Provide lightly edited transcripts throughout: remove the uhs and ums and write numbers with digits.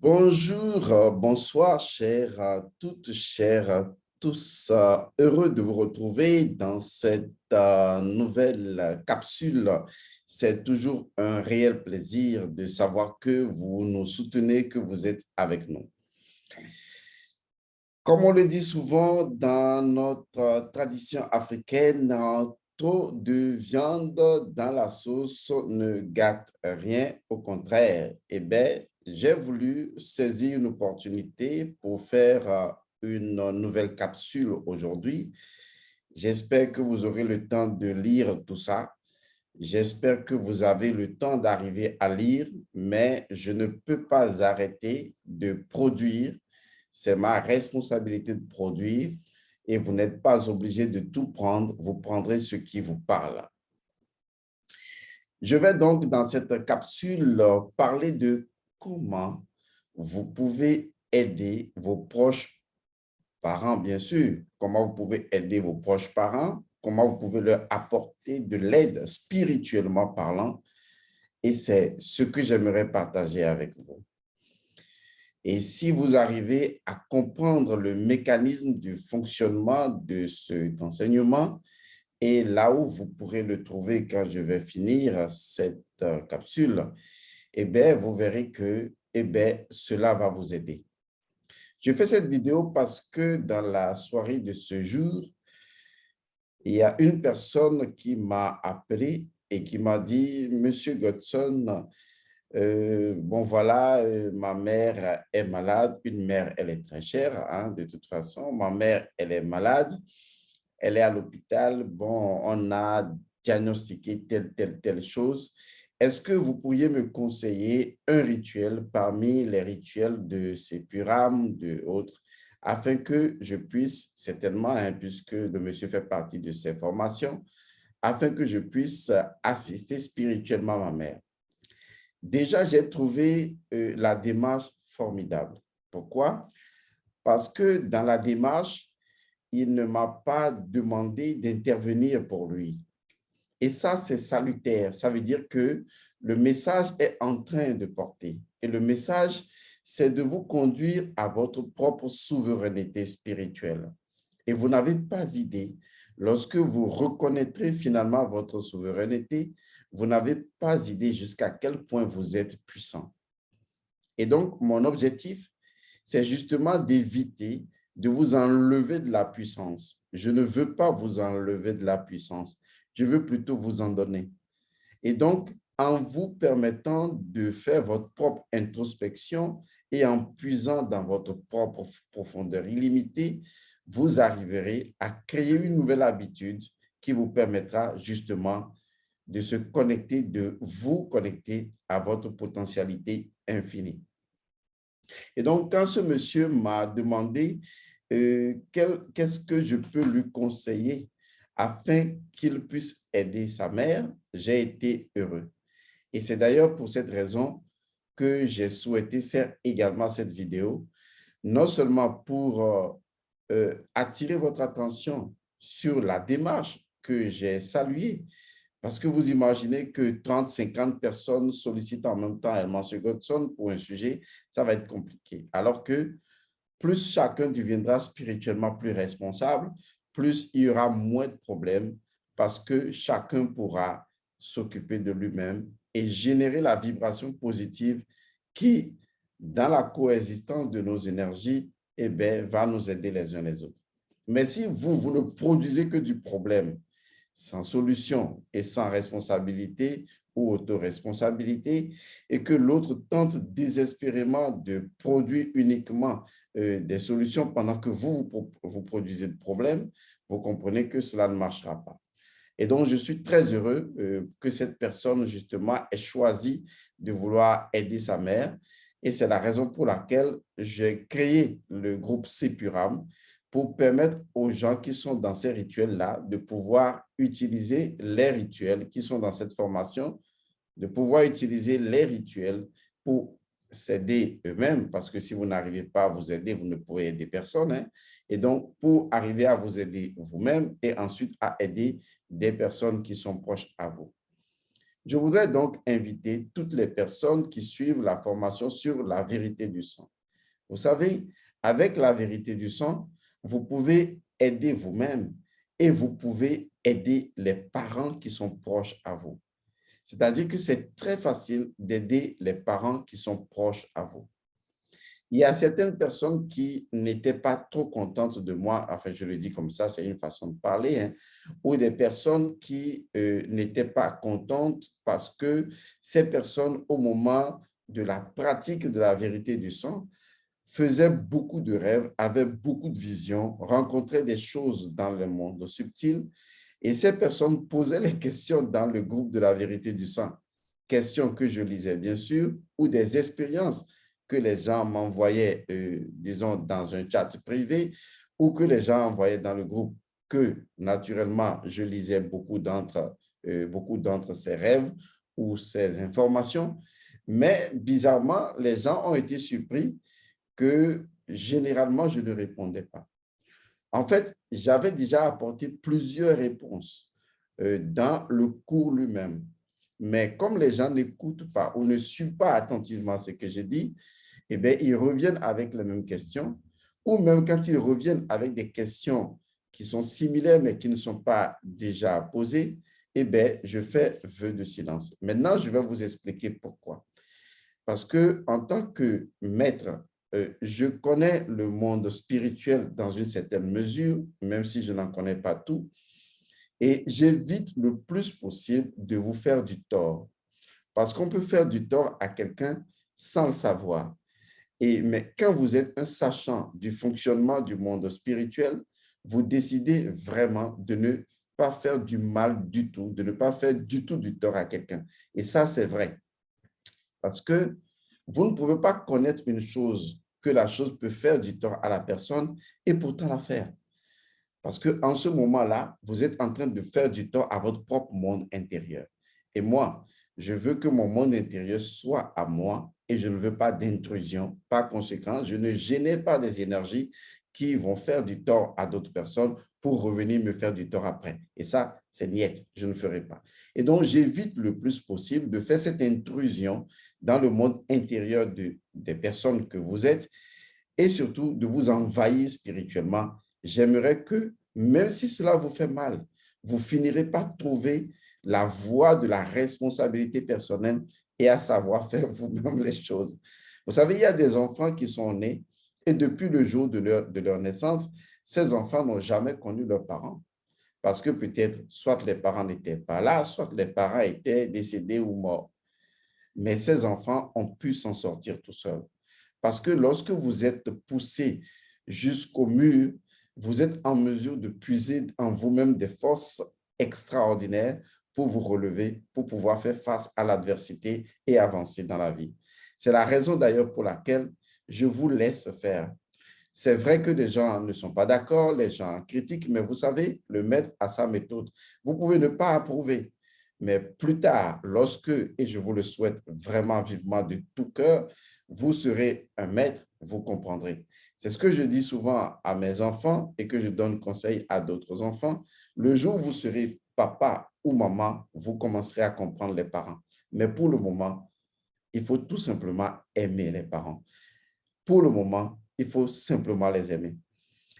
Bonjour, bonsoir, chers toutes, chers tous. Heureux de vous retrouver dans cette nouvelle capsule. C'est toujours un réel plaisir de savoir que vous nous soutenez, que vous êtes avec nous. Comme on le dit souvent dans notre tradition africaine, trop de viande dans la sauce ne gâte rien, au contraire. Eh bien, j'ai voulu saisir une opportunité pour faire une nouvelle capsule aujourd'hui. J'espère que vous aurez le temps de lire tout ça. J'espère que vous avez le temps d'arriver à lire, mais je ne peux pas arrêter de produire. C'est ma responsabilité de produire et vous n'êtes pas obligé de tout prendre. Vous prendrez ce qui vous parle. Je vais donc dans cette capsule parler de comment vous pouvez aider vos proches parents, bien sûr, comment vous pouvez aider vos proches parents, comment vous pouvez leur apporter de l'aide spirituellement parlant. Et c'est ce que j'aimerais partager avec vous. Et si vous arrivez à comprendre le mécanisme du fonctionnement de cet enseignement, et là où vous pourrez le trouver quand je vais finir cette capsule, eh bien, vous verrez que cela va vous aider. Je fais cette vidéo parce que dans la soirée de ce jour, il y a une personne qui m'a appelé et qui m'a dit, Monsieur Godson, bon voilà, ma mère est malade. Une mère, elle est très chère, hein, de toute façon. Ma mère, elle est malade. Elle est à l'hôpital. Bon, on a diagnostiqué telle chose. Est-ce que vous pourriez me conseiller un rituel parmi les rituels de Sepuram, de autres, afin que je puisse, certainement, hein, puisque le monsieur fait partie de ces formations, afin que je puisse assister spirituellement ma mère? Déjà, j'ai trouvé la démarche formidable. Pourquoi? Parce que dans la démarche, il ne m'a pas demandé d'intervenir pour lui. Et ça, c'est salutaire. Ça veut dire que le message est en train de porter. Et le message, c'est de vous conduire à votre propre souveraineté spirituelle. Et vous n'avez pas idée, lorsque vous reconnaîtrez finalement votre souveraineté, vous n'avez pas idée jusqu'à quel point vous êtes puissant. Et donc, mon objectif, c'est justement d'éviter de vous enlever de la puissance. Je ne veux pas vous enlever de la puissance. Je veux plutôt vous en donner. Et donc, en vous permettant de faire votre propre introspection et en puisant dans votre propre profondeur illimitée, vous arriverez à créer une nouvelle habitude qui vous permettra justement de se connecter, de vous connecter à votre potentialité infinie. Et donc, quand ce monsieur m'a demandé qu'est-ce que je peux lui conseiller afin qu'il puisse aider sa mère, j'ai été heureux. Et c'est d'ailleurs pour cette raison que j'ai souhaité faire également cette vidéo, non seulement pour attirer votre attention sur la démarche que j'ai saluée, parce que vous imaginez que 30, 50 personnes sollicitent en même temps M. Godson pour un sujet, ça va être compliqué. Alors que plus chacun deviendra spirituellement plus responsable, plus il y aura moins de problèmes parce que chacun pourra s'occuper de lui-même et générer la vibration positive qui, dans la coexistence de nos énergies, va nous aider les uns les autres. Mais si vous ne produisez que du problème, sans solution et sans responsabilité ou autoresponsabilité, et que l'autre tente désespérément de produire uniquement des solutions pendant que vous produisez de problèmes, vous comprenez que cela ne marchera pas. Et donc, je suis très heureux que cette personne, justement, ait choisi de vouloir aider sa mère. Et c'est la raison pour laquelle j'ai créé le groupe Sepuram pour permettre aux gens qui sont dans ces rituels-là de pouvoir utiliser les rituels qui sont dans cette formation, de pouvoir utiliser les rituels pour s'aider eux-mêmes, parce que si vous n'arrivez pas à vous aider, vous ne pourrez aider personne. Hein? Et donc, pour arriver à vous aider vous-même et ensuite à aider des personnes qui sont proches à vous. Je voudrais donc inviter toutes les personnes qui suivent la formation sur la vérité du sang. Vous savez, avec la vérité du sang, vous pouvez aider vous-même et vous pouvez aider les parents qui sont proches à vous. C'est-à-dire que c'est très facile d'aider les parents qui sont proches à vous. Il y a certaines personnes qui n'étaient pas trop contentes de moi, enfin je le dis comme ça, c'est une façon de parler, hein, ou des personnes qui n'étaient pas contentes parce que ces personnes, au moment de la pratique de la vérité du sang, faisaient beaucoup de rêves, avaient beaucoup de visions, rencontraient des choses dans le monde subtil, et ces personnes posaient les questions dans le groupe de la vérité du sang. Questions que je lisais, bien sûr, ou des expériences que les gens m'envoyaient, disons, dans un chat privé, ou que les gens envoyaient dans le groupe, que naturellement, je lisais beaucoup d'entre ces rêves ou ces informations. Mais bizarrement, les gens ont été surpris que généralement, je ne répondais pas. En fait, j'avais déjà apporté plusieurs réponses dans le cours lui-même. Mais comme les gens n'écoutent pas ou ne suivent pas attentivement ce que je dis, eh bien, ils reviennent avec les mêmes questions, ou même quand ils reviennent avec des questions qui sont similaires mais qui ne sont pas déjà posées, eh bien, je fais vœu de silence. Maintenant, je vais vous expliquer pourquoi. Parce que en tant que maître, je connais le monde spirituel dans une certaine mesure, même si je n'en connais pas tout, et j'évite le plus possible de vous faire du tort. Parce qu'on peut faire du tort à quelqu'un sans le savoir. Mais quand vous êtes un sachant du fonctionnement du monde spirituel, vous décidez vraiment de ne pas faire du mal du tout, de ne pas faire du tout du tort à quelqu'un. Et ça, c'est vrai. Parce que vous ne pouvez pas connaître une chose, que la chose peut faire du tort à la personne et pourtant la faire. Parce qu'en ce moment-là, vous êtes en train de faire du tort à votre propre monde intérieur. Et moi, je veux que mon monde intérieur soit à moi et je ne veux pas d'intrusion. Par conséquent, je ne génère pas des énergies qui vont faire du tort à d'autres personnes pour revenir me faire du tort après. Et ça, c'est niette, je ne ferai pas. Et donc, j'évite le plus possible de faire cette intrusion dans le monde intérieur des personnes que vous êtes et surtout de vous envahir spirituellement. J'aimerais que, même si cela vous fait mal, vous finirez par trouver la voie de la responsabilité personnelle et à savoir faire vous-même les choses. Vous savez, il y a des enfants qui sont nés et depuis le jour de leur naissance, ces enfants n'ont jamais connu leurs parents parce que peut-être soit les parents n'étaient pas là, soit les parents étaient décédés ou morts. Mais ces enfants ont pu s'en sortir tout seuls. Parce que lorsque vous êtes poussé jusqu'au mur, vous êtes en mesure de puiser en vous-même des forces extraordinaires pour vous relever, pour pouvoir faire face à l'adversité et avancer dans la vie. C'est la raison d'ailleurs pour laquelle je vous laisse faire. C'est vrai que des gens ne sont pas d'accord, les gens critiquent, mais vous savez, le maître a sa méthode. Vous pouvez ne pas approuver, mais plus tard, lorsque, et je vous le souhaite vraiment vivement de tout cœur, vous serez un maître, vous comprendrez. C'est ce que je dis souvent à mes enfants et que je donne conseil à d'autres enfants. Le jour où vous serez papa ou maman, vous commencerez à comprendre les parents. Mais pour le moment, il faut tout simplement aimer les parents. Pour le moment, il faut simplement les aimer.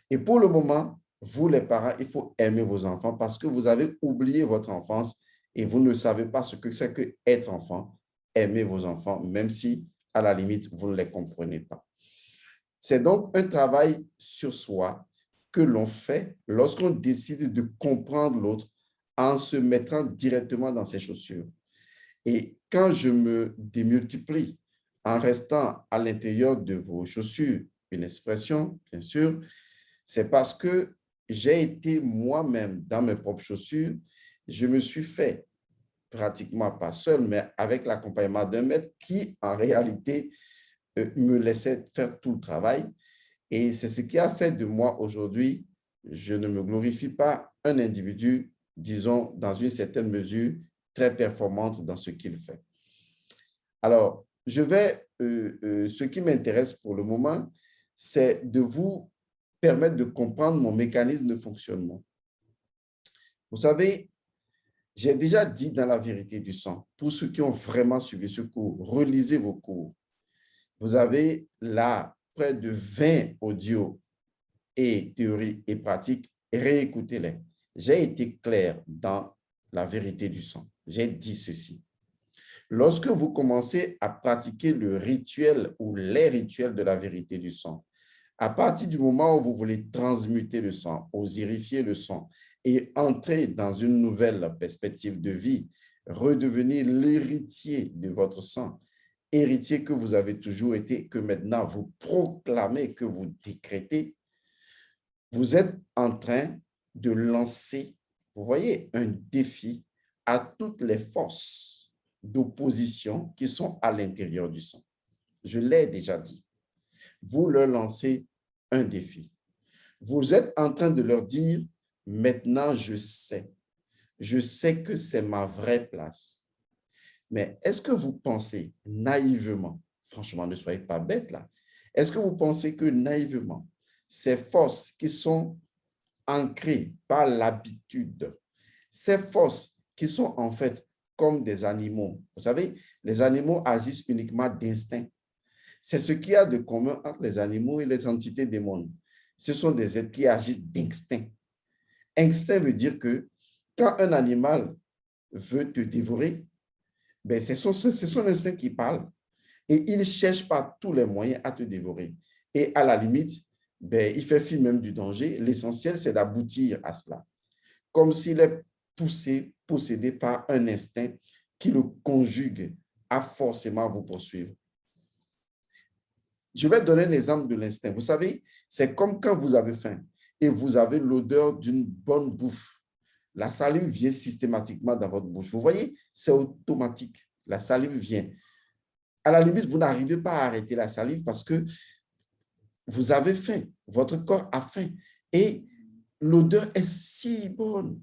Et pour le moment, vous les parents, il faut aimer vos enfants parce que vous avez oublié votre enfance et vous ne savez pas ce que c'est que être enfant. Aimez vos enfants, même si, à la limite, vous ne les comprenez pas. C'est donc un travail sur soi que l'on fait lorsqu'on décide de comprendre l'autre en se mettant directement dans ses chaussures. Et quand je me démultiplie en restant à l'intérieur de vos chaussures, une expression, bien sûr, c'est parce que j'ai été moi-même dans mes propres chaussures. Je me suis fait pratiquement pas seul, mais avec l'accompagnement d'un maître qui, en réalité, me laissait faire tout le travail. Et c'est ce qui a fait de moi aujourd'hui, je ne me glorifie pas, un individu, disons, dans une certaine mesure, très performante dans ce qu'il fait. Alors, ce qui m'intéresse pour le moment, c'est de vous permettre de comprendre mon mécanisme de fonctionnement. Vous savez, J'ai déjà dit dans la vérité du sang, pour ceux qui ont vraiment suivi ce cours, relisez vos cours. Vous avez là près de 20 audios et théories et pratiques, réécoutez-les. J'ai été clair dans la vérité du sang. J'ai dit ceci. Lorsque vous commencez à pratiquer le rituel ou les rituels de la vérité du sang, à partir du moment où vous voulez transmuter le sang, osirifier le sang et entrer dans une nouvelle perspective de vie, redevenir l'héritier de votre sang, héritier que vous avez toujours été, que maintenant vous proclamez, que vous décrétez, vous êtes en train de lancer, vous voyez, un défi à toutes les forces d'opposition qui sont à l'intérieur du sang. Je l'ai déjà dit. Vous leur lancez un défi. Vous êtes en train de leur dire, maintenant je sais que c'est ma vraie place. Mais est-ce que vous pensez naïvement, franchement, ne soyez pas bêtes là, est-ce que vous pensez que naïvement, ces forces qui sont ancrées par l'habitude, ces forces qui sont en fait comme des animaux, vous savez, les animaux agissent uniquement d'instinct. C'est ce qu'il y a de commun entre les animaux et les entités démoniques. Ce sont des êtres qui agissent d'instinct. Instinct veut dire que quand un animal veut te dévorer, ben c'est son instinct qui parle et il cherche par tous les moyens à te dévorer. Et à la limite, ben, il fait fi même du danger. L'essentiel, c'est d'aboutir à cela. Comme s'il est possédé par un instinct qui le conjugue à forcément vous poursuivre. Je vais donner l'exemple de l'instinct. Vous savez, c'est comme quand vous avez faim et vous avez l'odeur d'une bonne bouffe. La salive vient systématiquement dans votre bouche. Vous voyez, c'est automatique. La salive vient. À la limite, vous n'arrivez pas à arrêter la salive parce que vous avez faim. Votre corps a faim. Et l'odeur est si bonne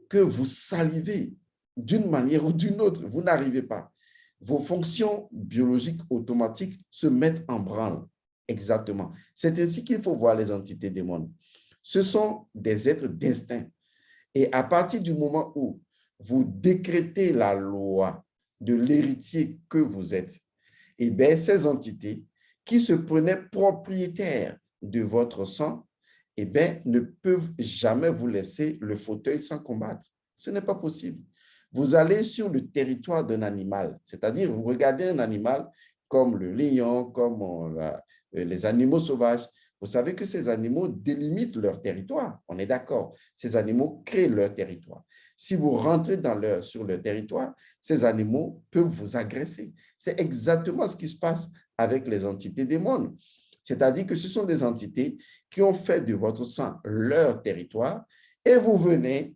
que vous salivez d'une manière ou d'une autre. Vous n'arrivez pas. Vos fonctions biologiques automatiques se mettent en branle. Exactement. C'est ainsi qu'il faut voir les entités démoniques. Ce sont des êtres d'instinct. Et à partir du moment où vous décrétez la loi de l'héritier que vous êtes, et bien ces entités qui se prenaient propriétaires de votre sang, eh bien, ne peuvent jamais vous laisser le fauteuil sans combattre. Ce n'est pas possible. Vous allez sur le territoire d'un animal, c'est-à-dire vous regardez un animal comme le lion, comme les animaux sauvages. Vous savez que ces animaux délimitent leur territoire. On est d'accord. Ces animaux créent leur territoire. Si vous rentrez sur leur territoire, ces animaux peuvent vous agresser. C'est exactement ce qui se passe avec les entités démoniques. C'est-à-dire que ce sont des entités qui ont fait de votre sang leur territoire et vous venez,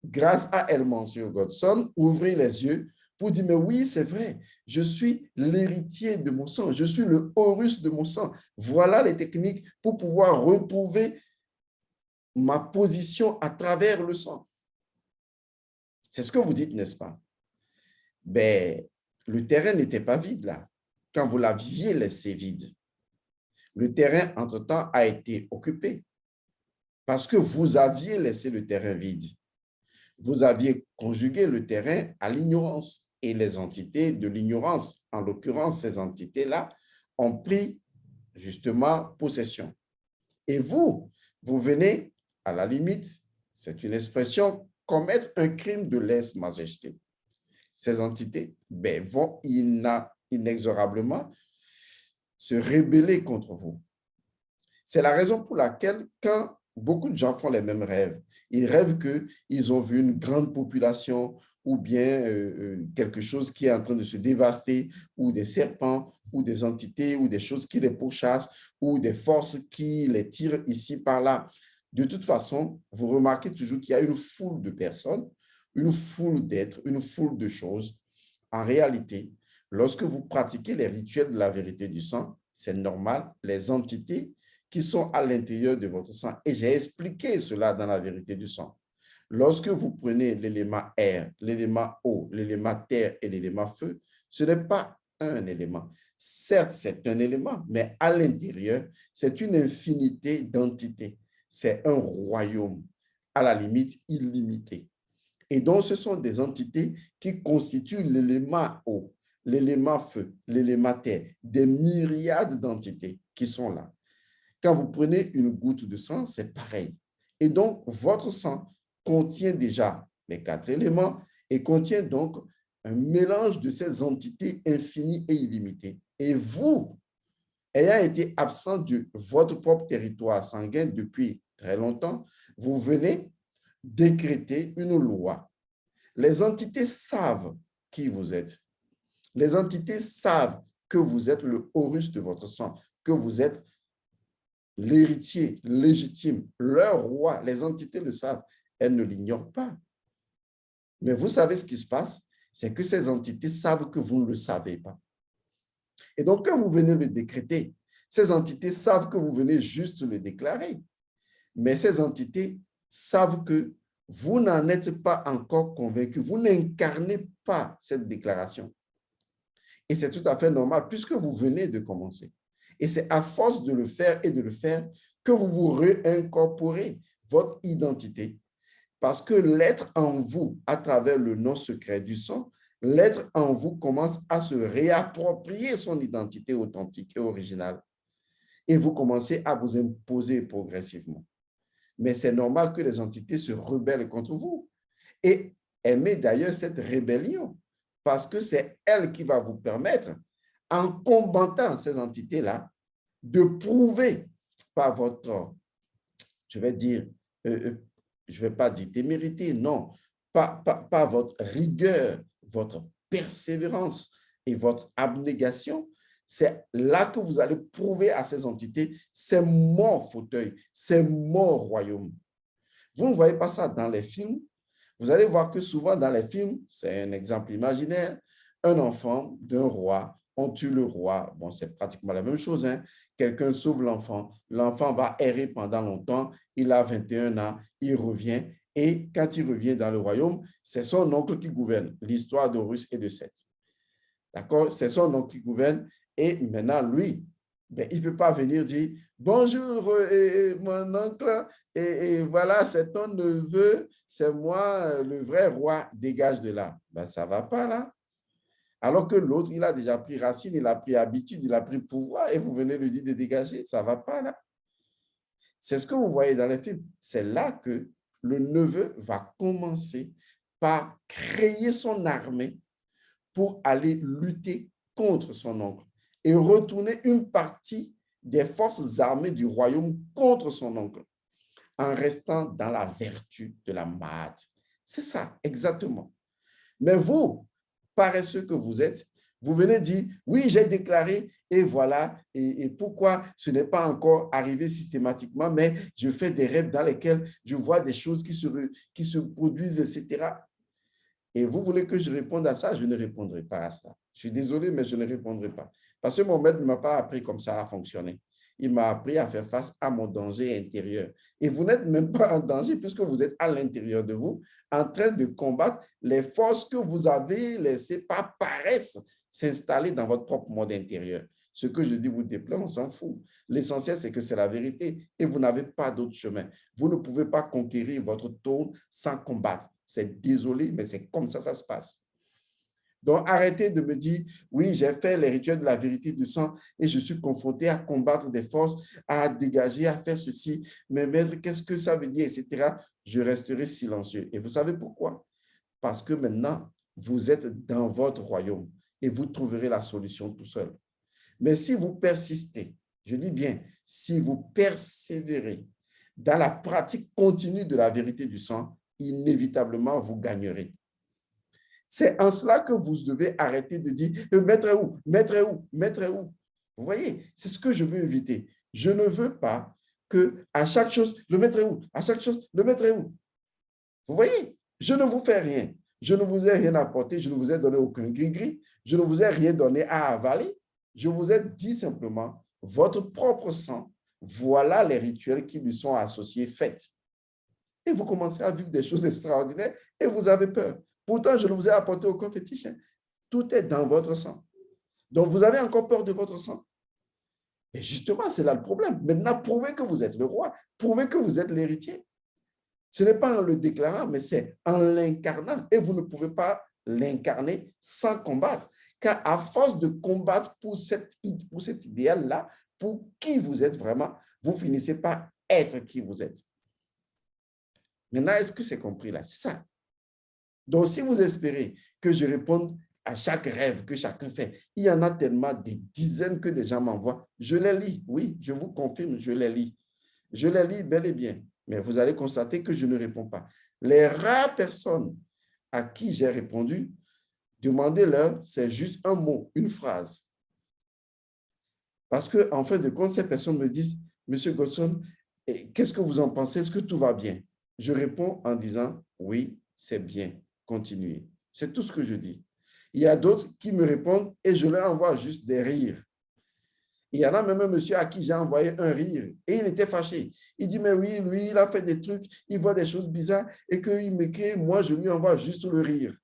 grâce à Elmansur Godson, ouvrir les yeux pour dire, mais oui, c'est vrai, je suis l'héritier de mon sang, je suis le Horus de mon sang. Voilà les techniques pour pouvoir retrouver ma position à travers le sang. C'est ce que vous dites, n'est-ce pas? Ben, le terrain n'était pas vide là, quand vous l'aviez laissé vide. Le terrain, entre-temps, a été occupé parce que vous aviez laissé le terrain vide. Vous aviez conjugué le terrain à l'ignorance et les entités de l'ignorance, en l'occurrence, ces entités-là, ont pris justement possession. Et vous venez, à la limite, c'est une expression, commettre un crime de lèse-majesté. Ces entités vont inexorablement se rebeller contre vous. C'est la raison pour laquelle, quand beaucoup de gens font les mêmes rêves, ils rêvent qu'ils ont vu une grande population ou bien quelque chose qui est en train de se dévaster, ou des serpents, ou des entités, ou des choses qui les pourchassent, ou des forces qui les tirent ici par là. De toute façon, vous remarquez toujours qu'il y a une foule de personnes, une foule d'êtres, une foule de choses. En réalité, lorsque vous pratiquez les rituels de la vérité du sang, c'est normal, les entités qui sont à l'intérieur de votre sang. Et j'ai expliqué cela dans la vérité du sang. Lorsque vous prenez l'élément air, l'élément eau, l'élément terre et l'élément feu, ce n'est pas un élément. Certes, c'est un élément, mais à l'intérieur, c'est une infinité d'entités. C'est un royaume, à la limite illimité. Et donc, ce sont des entités qui constituent l'élément eau, l'élément feu, l'élément terre, des myriades d'entités qui sont là. Quand vous prenez une goutte de sang, c'est pareil. Et donc, votre sang contient déjà les 4 éléments et contient donc un mélange de ces entités infinies et illimitées. Et vous, ayant été absent de votre propre territoire sanguin depuis très longtemps, vous venez décréter une loi. Les entités savent qui vous êtes. Les entités savent que vous êtes le Horus de votre sang, que vous êtes l'héritier légitime, leur roi. Les entités le savent, elles ne l'ignorent pas. Mais vous savez ce qui se passe, c'est que ces entités savent que vous ne le savez pas. Et donc, quand vous venez le décréter, ces entités savent que vous venez juste le déclarer. Mais ces entités savent que vous n'en êtes pas encore convaincu, vous n'incarnez pas cette déclaration. Et c'est tout à fait normal puisque vous venez de commencer. Et c'est à force de le faire et de le faire que vous vous réincorporez votre identité. Parce que l'être en vous, à travers le nom secret du sang, l'être en vous commence à se réapproprier son identité authentique et originale. Et vous commencez à vous imposer progressivement. Mais c'est normal que les entités se rebellent contre vous. Et aimez d'ailleurs cette rébellion, parce que c'est elle qui va vous permettre, en combattant ces entités-là, de prouver par votre, je vais dire, je ne vais pas dire témérité, non, par votre rigueur, votre persévérance et votre abnégation. C'est là que vous allez prouver à ces entités, c'est mon fauteuil, c'est mon royaume. Vous ne voyez pas ça dans les films. Vous allez voir que souvent dans les films, c'est un exemple imaginaire, un enfant d'un roi, on tue le roi. Bon, c'est pratiquement la même chose, hein. Quelqu'un sauve l'enfant, l'enfant va errer pendant longtemps, il a 21 ans, il revient, et quand il revient dans le royaume, c'est son oncle qui gouverne. L'histoire d'Horus et de Seth. D'accord? C'est son oncle qui gouverne, et maintenant, lui, ben, il ne peut pas venir dire « Bonjour, mon oncle, et voilà, c'est ton neveu, c'est moi, le vrai roi, dégage de là. » Ben, ça ne va pas là. Alors que l'autre, il a déjà pris racine, il a pris habitude, il a pris pouvoir, et vous venez lui dire de dégager, ça ne va pas là. C'est ce que vous voyez dans les films. C'est là que le neveu va commencer par créer son armée pour aller lutter contre son oncle et retourner une partie des forces armées du royaume contre son oncle en restant dans la vertu de la Maat. C'est ça, exactement. Mais vous, paresseux que vous êtes, vous venez dire, oui, j'ai déclaré et voilà, et pourquoi ce n'est pas encore arrivé systématiquement, mais je fais des rêves dans lesquels je vois des choses qui se produisent, etc. Et vous voulez que je réponde à ça? Je ne répondrai pas à ça. Je suis désolé, mais je ne répondrai pas. Parce que mon maître ne m'a pas appris comme ça à fonctionner. Il m'a appris à faire face à mon danger intérieur. Et vous n'êtes même pas en danger puisque vous êtes à l'intérieur de vous, en train de combattre les forces que vous avez laissées par paresse s'installer dans votre propre monde intérieur. Ce que je dis vous déplaît, on s'en fout. L'essentiel, c'est que c'est la vérité et vous n'avez pas d'autre chemin. Vous ne pouvez pas conquérir votre trône sans combattre. C'est désolé, mais c'est comme ça se passe. Donc, arrêtez de me dire, oui, j'ai fait les rituels de la vérité du sang et je suis confronté à combattre des forces, à dégager, à faire ceci. Mais maître, qu'est-ce que ça veut dire, etc. Je resterai silencieux. Et vous savez pourquoi? Parce que maintenant, vous êtes dans votre royaume et vous trouverez la solution tout seul. Mais si vous persistez, je dis bien, si vous persévérez dans la pratique continue de la vérité du sang, inévitablement, vous gagnerez. C'est en cela que vous devez arrêter de dire « Maître où? Maître où? Maître où? » Vous voyez, c'est ce que je veux éviter. Je ne veux pas qu'à chaque chose, le maître est où? À chaque chose, le maître est où? Vous voyez, je ne vous fais rien. Je ne vous ai rien apporté, je ne vous ai donné aucun gris-gris, je ne vous ai rien donné à avaler. Je vous ai dit simplement, votre propre sang, voilà les rituels qui lui sont associés, faites. Et vous commencez à vivre des choses extraordinaires et vous avez peur. Pourtant, je ne vous ai apporté aucun fétiche. Tout est dans votre sang. Donc, vous avez encore peur de votre sang. Et justement, c'est là le problème. Maintenant, prouvez que vous êtes le roi. Prouvez que vous êtes l'héritier. Ce n'est pas en le déclarant, mais c'est en l'incarnant. Et vous ne pouvez pas l'incarner sans combattre. Car à force de combattre pour cet idéal-là, pour qui vous êtes vraiment, vous finissez par être qui vous êtes. Maintenant, est-ce que c'est compris là? C'est ça. Donc, si vous espérez que je réponde à chaque rêve que chacun fait, il y en a tellement, des dizaines que des gens m'envoient. Je les lis, oui, je vous confirme, je les lis. Je les lis bel et bien, mais vous allez constater que je ne réponds pas. Les rares personnes à qui j'ai répondu, demandez-leur, c'est juste un mot, une phrase. Parce qu'en fin de compte, ces personnes me disent, Monsieur Godson, qu'est-ce que vous en pensez? Est-ce que tout va bien? Je réponds en disant, oui, c'est bien, continuez. C'est tout ce que je dis. Il y a d'autres qui me répondent et je leur envoie juste des rires. Il y en a même un monsieur à qui j'ai envoyé un rire et il était fâché. Il dit, mais oui, lui, il a fait des trucs, il voit des choses bizarres et qu'il m'écrit, moi, je lui envoie juste le rire.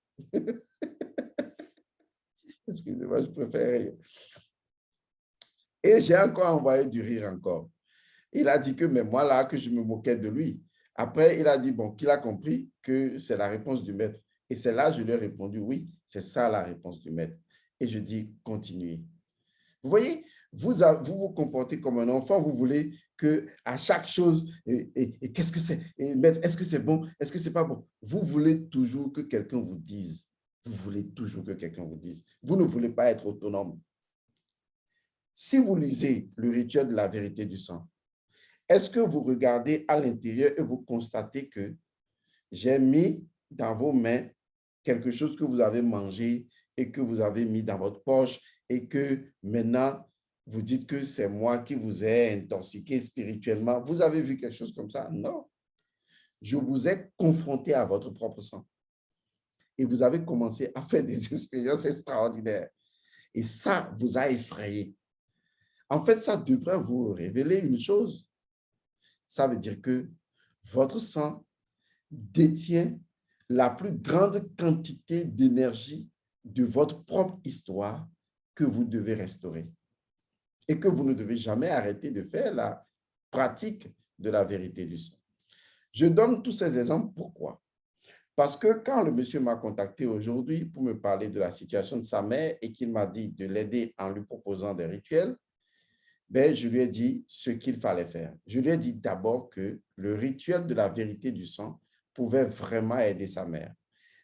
Excusez-moi, je préfère rire. Et j'ai encore envoyé du rire encore. Il a dit que, mais moi, là, que je me moquais de lui. Après, il a dit, bon, qu'il a compris que c'est la réponse du maître. Et c'est là, je lui ai répondu, oui, c'est ça la réponse du maître. Et je dis, continuez. Vous voyez, vous vous comportez comme un enfant, vous voulez que à chaque chose, et qu'est-ce que c'est? Maître, est-ce que c'est bon? Est-ce que c'est pas bon? Vous voulez toujours que quelqu'un vous dise. Vous voulez toujours que quelqu'un vous dise. Vous ne voulez pas être autonome. Si vous lisez le rituel de la vérité du sang, est-ce que vous regardez à l'intérieur et vous constatez que j'ai mis dans vos mains quelque chose que vous avez mangé et que vous avez mis dans votre poche et que maintenant, vous dites que c'est moi qui vous ai intoxiqué spirituellement. Vous avez vu quelque chose comme ça? Non. Je vous ai confronté à votre propre sang. Et vous avez commencé à faire des expériences extraordinaires. Et ça vous a effrayé. En fait, ça devrait vous révéler une chose. Ça veut dire que votre sang détient la plus grande quantité d'énergie de votre propre histoire que vous devez restaurer et que vous ne devez jamais arrêter de faire la pratique de la vérité du sang. Je donne tous ces exemples. Pourquoi? Parce que quand le monsieur m'a contacté aujourd'hui pour me parler de la situation de sa mère et qu'il m'a dit de l'aider en lui proposant des rituels, ben, je lui ai dit ce qu'il fallait faire. Je lui ai dit d'abord que le rituel de la vérité du sang pouvait vraiment aider sa mère.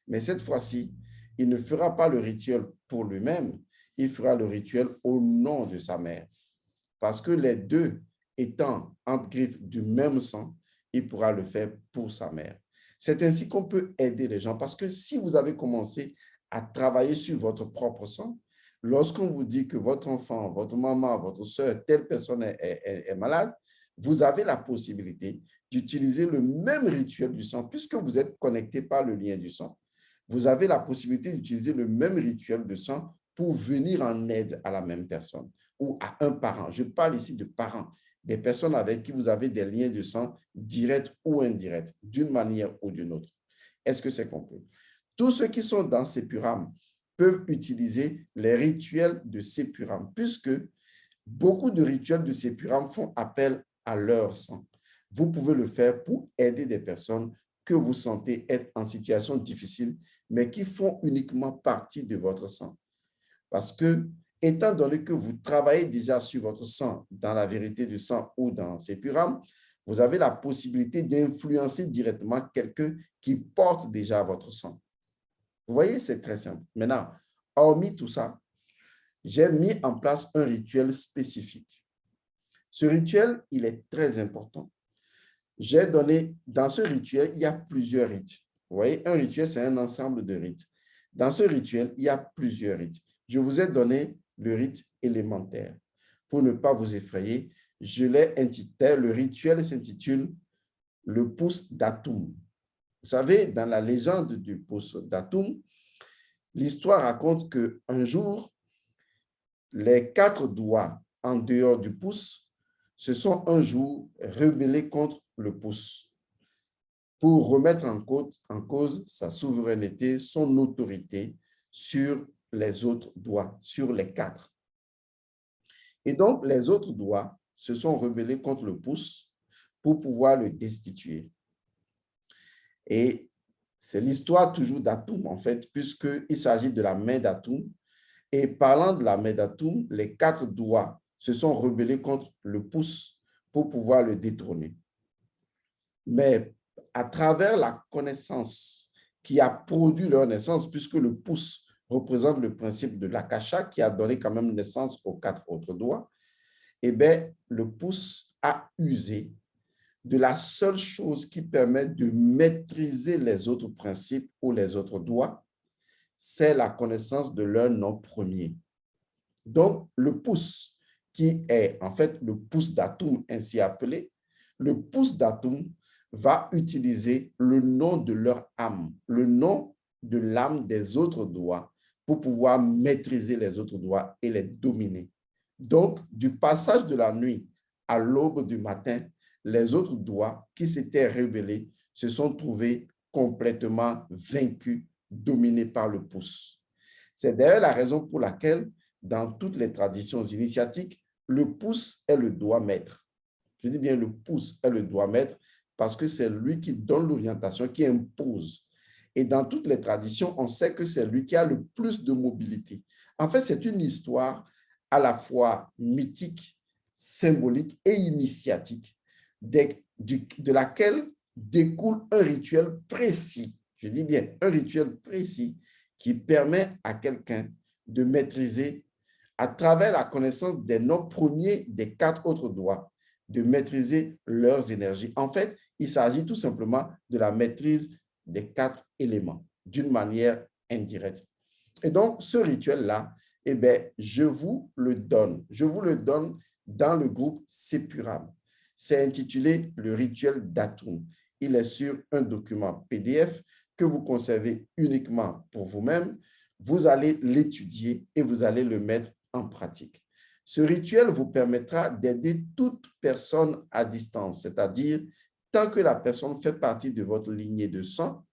Mais cette fois-ci, il ne fera pas le rituel pour lui-même, il fera le rituel au nom de sa mère. Parce que les deux étant entre griffes du même sang, il pourra le faire pour sa mère. C'est ainsi qu'on peut aider les gens. Parce que si vous avez commencé à travailler sur votre propre sang, lorsqu'on vous dit que votre enfant, votre maman, votre soeur, telle personne est malade, vous avez la possibilité d'utiliser le même rituel du sang, puisque vous êtes connecté par le lien du sang. Vous avez la possibilité d'utiliser le même rituel de sang pour venir en aide à la même personne ou à un parent. Je parle ici de parents, des personnes avec qui vous avez des liens de sang directs ou indirects, d'une manière ou d'une autre. Est-ce que c'est compris? Tous ceux qui sont dans Sepuram peuvent utiliser les rituels de Sepuram, puisque beaucoup de rituels de Sepuram font appel à leur sang. Vous pouvez le faire pour aider des personnes que vous sentez être en situation difficile, mais qui font uniquement partie de votre sang. Parce que, étant donné que vous travaillez déjà sur votre sang, dans la vérité du sang ou dans Sepuram, vous avez la possibilité d'influencer directement quelqu'un qui porte déjà votre sang. Vous voyez, c'est très simple. Maintenant, hormis tout ça, j'ai mis en place un rituel spécifique. Ce rituel, il est très important. J'ai donné, dans ce rituel, il y a plusieurs rites. Vous voyez, un rituel, c'est un ensemble de rites. Dans ce rituel, il y a plusieurs rites. Je vous ai donné le rite élémentaire. Pour ne pas vous effrayer, je l'ai intitulé, le rituel s'intitule le pouce d'Atum. Vous savez, dans la légende du pouce d'Atum, l'histoire raconte qu'un jour, les 4 doigts en dehors du pouce se sont un jour rebellés contre le pouce pour remettre en cause sa souveraineté, son autorité sur les autres doigts, sur les 4. Et donc, les autres doigts se sont rebellés contre le pouce pour pouvoir le destituer. Et c'est l'histoire toujours d'Atoum, en fait, puisqu'il s'agit de la main d'Atoum. Et parlant de la main d'Atoum, les 4 doigts se sont rebellés contre le pouce pour pouvoir le détrôner. Mais à travers la connaissance qui a produit leur naissance, puisque le pouce représente le principe de l'akasha qui a donné quand même naissance aux 4 autres doigts, eh bien, le pouce a usé de la seule chose qui permet de maîtriser les autres principes ou les autres doigts, c'est la connaissance de leur nom premier. Donc, le pouce, qui est en fait le pouce d'Atoum ainsi appelé, le pouce d'Atoum va utiliser le nom de leur âme, le nom de l'âme des autres doigts pour pouvoir maîtriser les autres doigts et les dominer. Donc, du passage de la nuit à l'aube du matin, les autres doigts qui s'étaient rebellés se sont trouvés complètement vaincus, dominés par le pouce. C'est d'ailleurs la raison pour laquelle, dans toutes les traditions initiatiques, le pouce est le doigt maître. Je dis bien le pouce est le doigt maître parce que c'est lui qui donne l'orientation, qui impose. Et dans toutes les traditions, on sait que c'est lui qui a le plus de mobilité. En fait, c'est une histoire à la fois mythique, symbolique et initiatique, de laquelle découle un rituel précis. Je dis bien un rituel précis qui permet à quelqu'un de maîtriser, à travers la connaissance des noms premiers des 4 autres doigts, de maîtriser leurs énergies. En fait, il s'agit tout simplement de la maîtrise des 4 éléments d'une manière indirecte. Et donc, ce rituel-là, eh bien, je vous le donne. Je vous le donne dans le groupe Sepuram. C'est intitulé le rituel d'Atoum. Il est sur un document PDF que vous conservez uniquement pour vous-même. Vous allez l'étudier et vous allez le mettre en pratique. Ce rituel vous permettra d'aider toute personne à distance, c'est-à-dire tant que la personne fait partie de votre lignée de sang,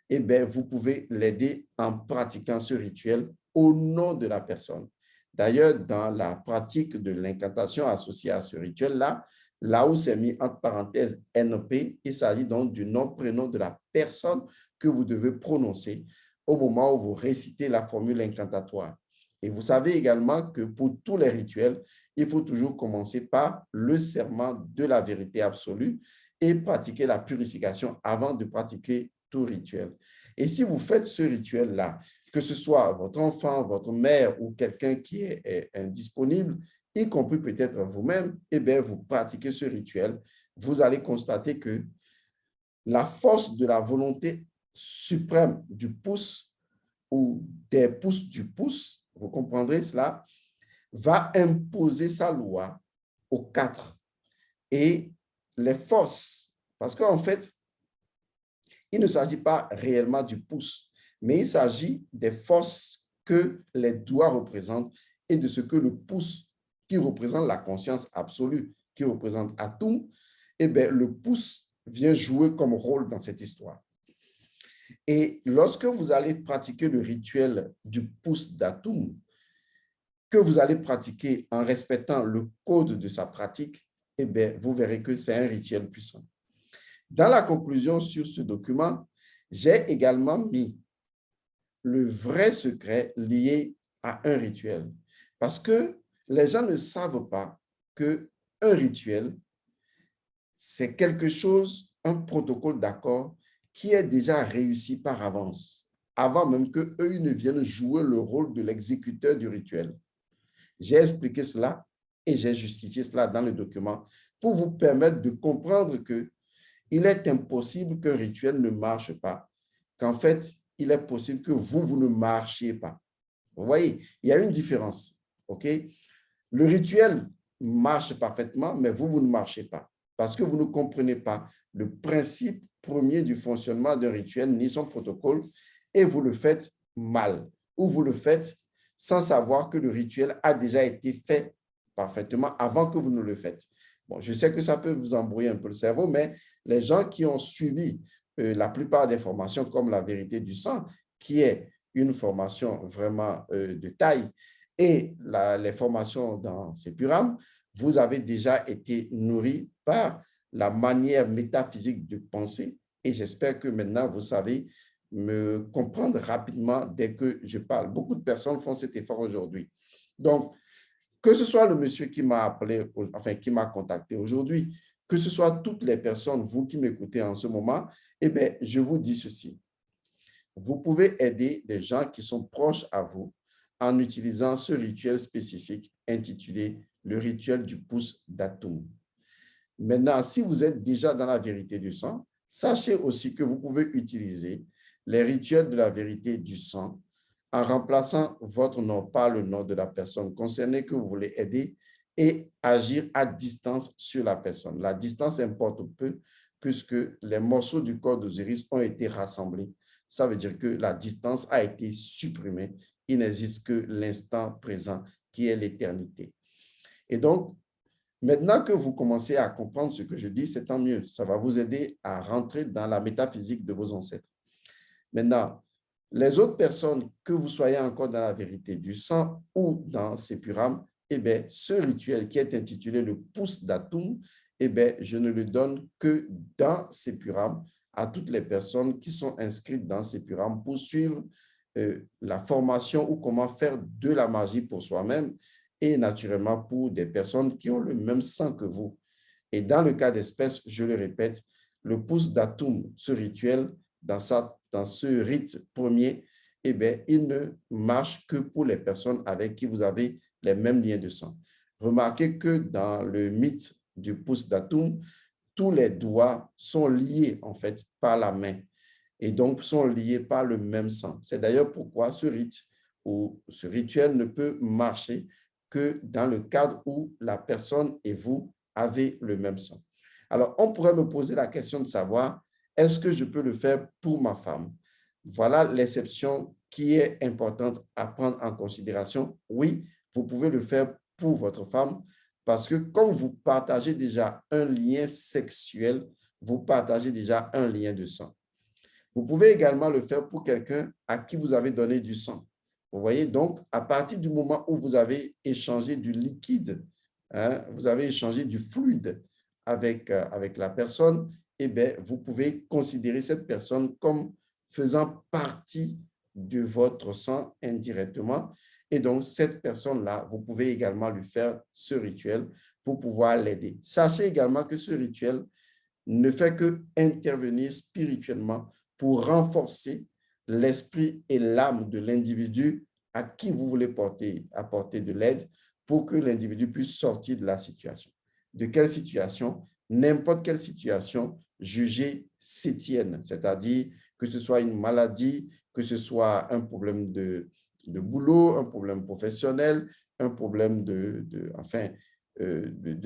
eh bien, vous pouvez l'aider en pratiquant ce rituel au nom de la personne. D'ailleurs, dans la pratique de l'incantation associée à ce rituel-là, là où c'est mis entre parenthèses NP, il s'agit donc du nom-prénom de la personne que vous devez prononcer au moment où vous récitez la formule incantatoire. Et vous savez également que pour tous les rituels, il faut toujours commencer par le serment de la vérité absolue et pratiquer la purification avant de pratiquer tout rituel. Et si vous faites ce rituel-là, que ce soit votre enfant, votre mère ou quelqu'un qui est indisponible, y compris peut-être vous-même, eh bien, vous pratiquez ce rituel, vous allez constater que la force de la volonté suprême du pouce ou des pouces du pouce, vous comprendrez cela, va imposer sa loi aux 4. Et les forces, parce qu'en fait, il ne s'agit pas réellement du pouce, mais il s'agit des forces que les doigts représentent et de ce que le pouce, qui représente la conscience absolue, qui représente Atum, eh bien, le pouce vient jouer comme rôle dans cette histoire. Et lorsque vous allez pratiquer le rituel du pouce d'Atum, que vous allez pratiquer en respectant le code de sa pratique, eh bien, vous verrez que c'est un rituel puissant. Dans la conclusion sur ce document, j'ai également mis le vrai secret lié à un rituel. Parce que les gens ne savent pas qu'un rituel, c'est quelque chose, un protocole d'accord qui est déjà réussi par avance, avant même qu'eux ne viennent jouer le rôle de l'exécuteur du rituel. J'ai expliqué cela et j'ai justifié cela dans le document pour vous permettre de comprendre que il est impossible qu'un rituel ne marche pas, qu'en fait, il est possible que vous ne marchiez pas. Vous voyez, il y a une différence, OK? Le rituel marche parfaitement, mais vous ne marchez pas parce que vous ne comprenez pas le principe premier du fonctionnement d'un rituel ni son protocole et vous le faites mal ou vous le faites sans savoir que le rituel a déjà été fait parfaitement avant que vous ne le faites. Bon, je sais que ça peut vous embrouiller un peu le cerveau, mais les gens qui ont suivi la plupart des formations comme la vérité du sang, qui est une formation vraiment de taille, et les formations dans Sepuram, vous avez déjà été nourris par la manière métaphysique de penser et j'espère que maintenant, vous savez me comprendre rapidement dès que je parle. Beaucoup de personnes font cet effort aujourd'hui. Donc, que ce soit le monsieur qui m'a appelé, enfin, qui m'a contacté aujourd'hui, que ce soit toutes les personnes, vous qui m'écoutez en ce moment, eh bien, je vous dis ceci. Vous pouvez aider des gens qui sont proches à vous en utilisant ce rituel spécifique intitulé le rituel du pouce d'Atum. Maintenant, si vous êtes déjà dans la vérité du sang, sachez aussi que vous pouvez utiliser les rituels de la vérité du sang en remplaçant votre nom par le nom de la personne concernée que vous voulez aider et agir à distance sur la personne. La distance importe peu puisque les morceaux du corps d'Osiris ont été rassemblés. Ça veut dire que la distance a été supprimée. Il n'existe que l'instant présent qui est l'éternité. Et donc, maintenant que vous commencez à comprendre ce que je dis, c'est tant mieux. Ça va vous aider à rentrer dans la métaphysique de vos ancêtres. Maintenant, les autres personnes, que vous soyez encore dans la vérité du sang ou dans Sepuram, eh bien, ce rituel qui est intitulé le pouce d'Atum, eh bien, je ne le donne que dans Sepuram à toutes les personnes qui sont inscrites dans Sepuram pour suivre la formation ou comment faire de la magie pour soi-même et naturellement pour des personnes qui ont le même sang que vous. Et dans le cas d'espèce, je le répète, le pouce d'Atum, ce rituel, dans ce rite premier, eh bien, il ne marche que pour les personnes avec qui vous avez les mêmes liens de sang. Remarquez que dans le mythe du pouce d'Atum, tous les doigts sont liés en fait par la main et donc sont liés par le même sang. C'est d'ailleurs pourquoi ce rite ou ce rituel ne peut marcher que dans le cadre où la personne et vous avez le même sang. Alors, on pourrait me poser la question de savoir, est-ce que je peux le faire pour ma femme? Voilà l'exception qui est importante à prendre en considération. Oui, vous pouvez le faire pour votre femme parce que comme vous partagez déjà un lien sexuel, vous partagez déjà un lien de sang. Vous pouvez également le faire pour quelqu'un à qui vous avez donné du sang. Vous voyez, donc, à partir du moment où vous avez échangé du liquide, hein, vous avez échangé du fluide avec la personne, eh bien, vous pouvez considérer cette personne comme faisant partie de votre sang indirectement. Et donc, cette personne-là, vous pouvez également lui faire ce rituel pour pouvoir l'aider. Sachez également que ce rituel ne fait que intervenir spirituellement pour renforcer l'esprit et l'âme de l'individu à qui vous voulez apporter de l'aide pour que l'individu puisse sortir de la situation. De quelle situation? N'importe quelle situation jugée sétienne, c'est-à-dire que ce soit une maladie, que ce soit un problème de boulot, un problème professionnel, un problème de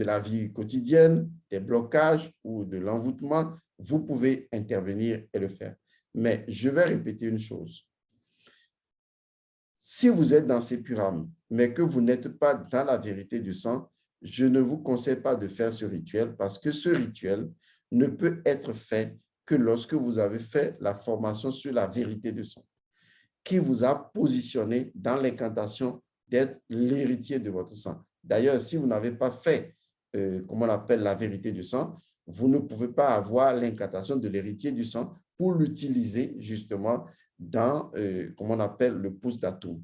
la vie quotidienne, des blocages ou de l'envoûtement, vous pouvez intervenir et le faire. Mais je vais répéter une chose. Si vous êtes dans ces pyramides, mais que vous n'êtes pas dans la vérité du sang, je ne vous conseille pas de faire ce rituel parce que ce rituel ne peut être fait que lorsque vous avez fait la formation sur la vérité du sang, qui vous a positionné dans l'incantation d'être l'héritier de votre sang. D'ailleurs, si vous n'avez pas fait, comment on appelle la vérité du sang, vous ne pouvez pas avoir l'incantation de l'héritier du sang pour l'utiliser justement dans, comment on appelle, le pouce d'Atum.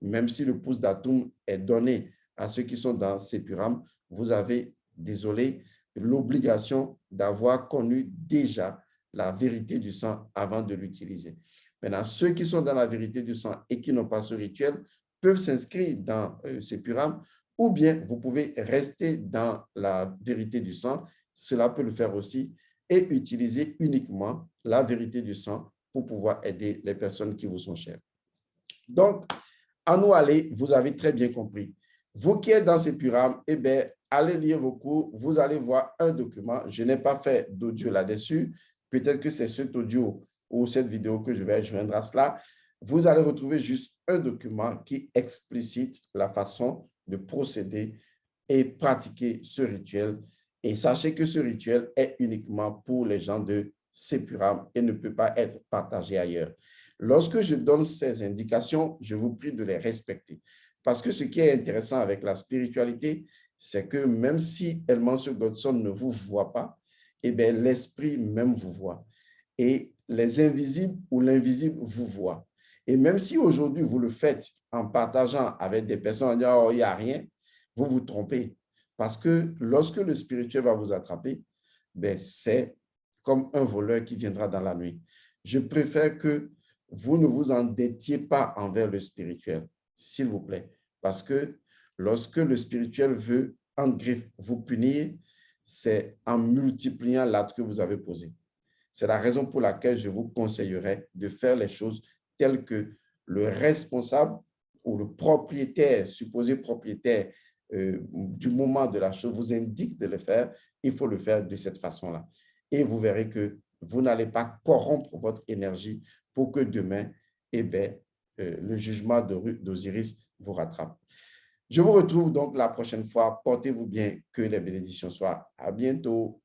Même si le pouce d'Atum est donné à ceux qui sont dans Sepuram, vous avez, désolé, l'obligation d'avoir connu déjà la vérité du sang avant de l'utiliser. Maintenant, ceux qui sont dans la vérité du sang et qui n'ont pas ce rituel peuvent s'inscrire dans Sepuram ou bien vous pouvez rester dans la vérité du sang. Cela peut le faire aussi et utiliser uniquement la vérité du sang pour pouvoir aider les personnes qui vous sont chères. Donc, à nous aller, vous avez très bien compris. Vous qui êtes dans Sepuram, eh bien, allez lire vos cours, vous allez voir un document. Je n'ai pas fait d'audio là-dessus. Peut-être que c'est cet audio ou cette vidéo que je vais joindre à cela. Vous allez retrouver juste un document qui explicite la façon de procéder et pratiquer ce rituel. Et sachez que ce rituel est uniquement pour les gens de Sepuram et ne peut pas être partagé ailleurs. Lorsque je donne ces indications, je vous prie de les respecter. Parce que ce qui est intéressant avec la spiritualité, c'est que même si Elmancio Godson ne vous voit pas, eh bien, l'esprit même vous voit. et les invisibles ou l'invisible vous voient. Et même si aujourd'hui, vous le faites en partageant avec des personnes en disant « oh, il n'y a rien », vous vous trompez. Parce que lorsque le spirituel va vous attraper, ben, c'est comme un voleur qui viendra dans la nuit. Je préfère que vous ne vous endettiez pas envers le spirituel, s'il vous plaît. Parce que lorsque le spirituel veut, en griffe, vous punir, c'est en multipliant l'acte que vous avez posé. C'est la raison pour laquelle je vous conseillerais de faire les choses telles que le responsable ou le propriétaire, supposé propriétaire du moment de la chose vous indique de le faire. Il faut le faire de cette façon-là. Et vous verrez que vous n'allez pas corrompre votre énergie pour que demain, eh bien, le jugement d'Osiris vous rattrape. Je vous retrouve donc la prochaine fois. Portez-vous bien. Que les bénédictions soient. À bientôt.